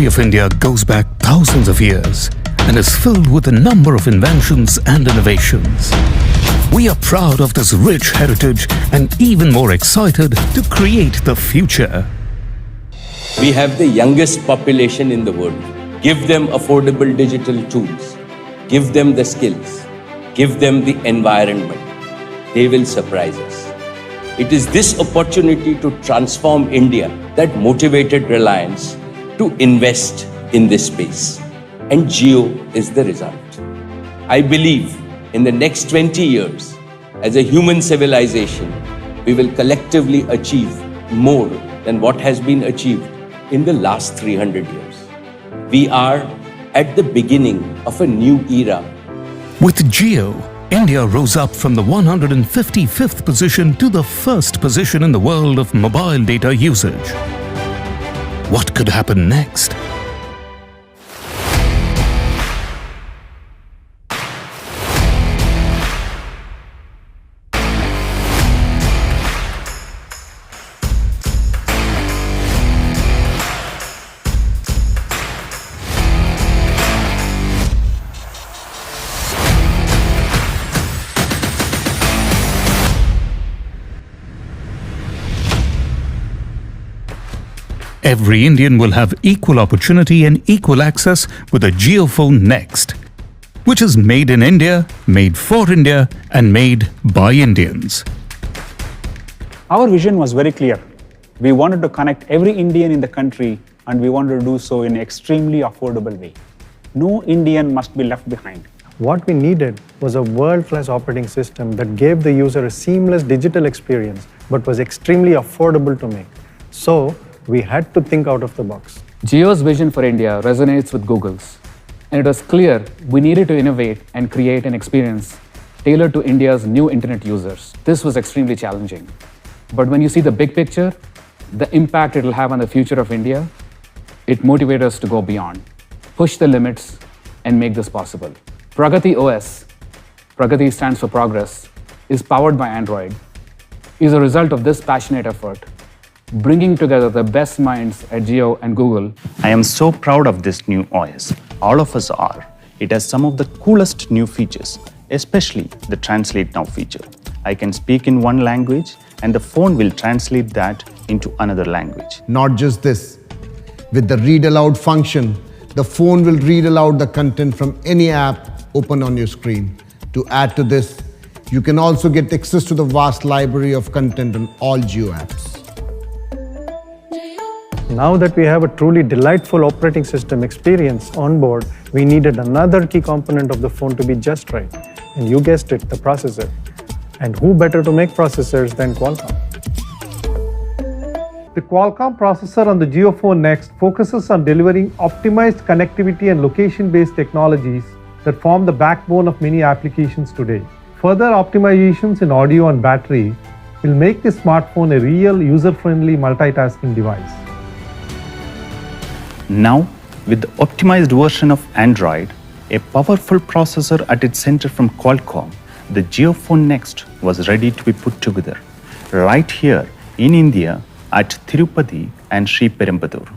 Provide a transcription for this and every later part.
history of India goes back thousands of years and is filled with a number of inventions and innovations. We are proud of this rich heritage and even more excited to create the future. We have the youngest population in the world. Give them affordable digital tools. Give them the skills. Give them the environment. They will surprise us. It is this opportunity to transform India that motivated Reliance to invest in this space. And Jio is the result. I believe in the next 20 years, as a human civilization, we will collectively achieve more than what has been achieved in the last 300 years. We are at the beginning of a new era. With Jio, India rose up from the 155th position to the first position in the world of mobile data usage. What could happen next? Every Indian will have equal opportunity and equal access with a JioPhone Next, which is made in India, made for India, and made by Indians. Our vision was very clear. We wanted to connect every Indian in the country, and we wanted to do so in an extremely affordable way. No Indian must be left behind. What we needed was a world-class operating system that gave the user a seamless digital experience, but was extremely affordable to make. So, we had to think out of the box. Jio's vision for India resonates with Google's, and it was clear we needed to innovate and create an experience tailored to India's new internet users. This was extremely challenging. But when you see the big picture, the impact it will have on the future of India, it motivated us to go beyond, push the limits, and make this possible. PragatiOS, Pragati stands for progress, is powered by Android, is a result of this passionate effort, bringing together the best minds at Jio and Google. I am so proud of this new OS. All of us are. It has some of the coolest new features, especially the Translate Now feature. I can speak in one language and the phone will translate that into another language. Not just this. With the read aloud function, the phone will read aloud the content from any app open on your screen. To add to this, you can also get access to the vast library of content on all Jio apps. Now that we have a truly delightful operating system experience on board, we needed another key component of the phone to be just right. And you guessed it, the processor. And who better to make processors than Qualcomm? The Qualcomm processor on the JioPhone Next focuses on delivering optimized connectivity and location-based technologies that form the backbone of many applications today. Further optimizations in audio and battery will make this smartphone a real user-friendly multitasking device. Now, with the optimized version of Android, a powerful processor at its center from Qualcomm, the JioPhone Next was ready to be put together, right here in India at Tirupati and Sri Perumbudur.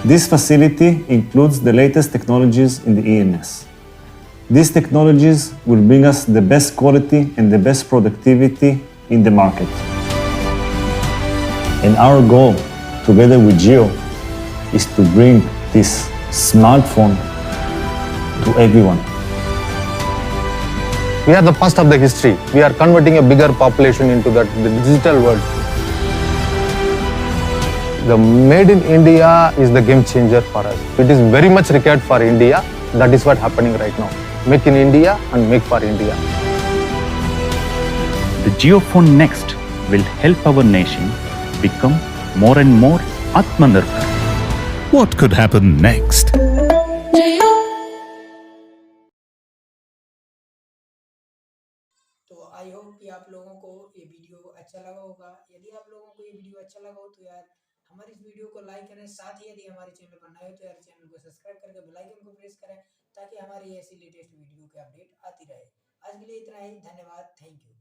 This facility includes the latest technologies in the ENS. These technologies will bring us the best quality and the best productivity in the market. And our goal, together with Jio, is to bring this smartphone to everyone. We are the first of the history. We are converting a bigger population into the digital world. The Made in India is the game changer for us. It is very much required for India. That is what's happening right now. Make in India and make for India. The JioPhone Next will help our nation become more and more Atmanirbhar. What could happen next? तो I hope कि आप लोगों को ये video अच्छा लगा होगा। यदि आप लोगों को ये वीडियो अच्छा लगा हो तो यार हमारी इस वीडियो को लाइक करें, साथ ही यदि हमारे चैनल पर नए हो तो यार चैनल को सब्सक्राइब करके बेल आइकन को प्रेस करें ताकि हमारी ऐसी लेटेस्ट वीडियो की अपडेट आती रहे। आज के लिए इतना ही, धन्यवाद, थैंक यू।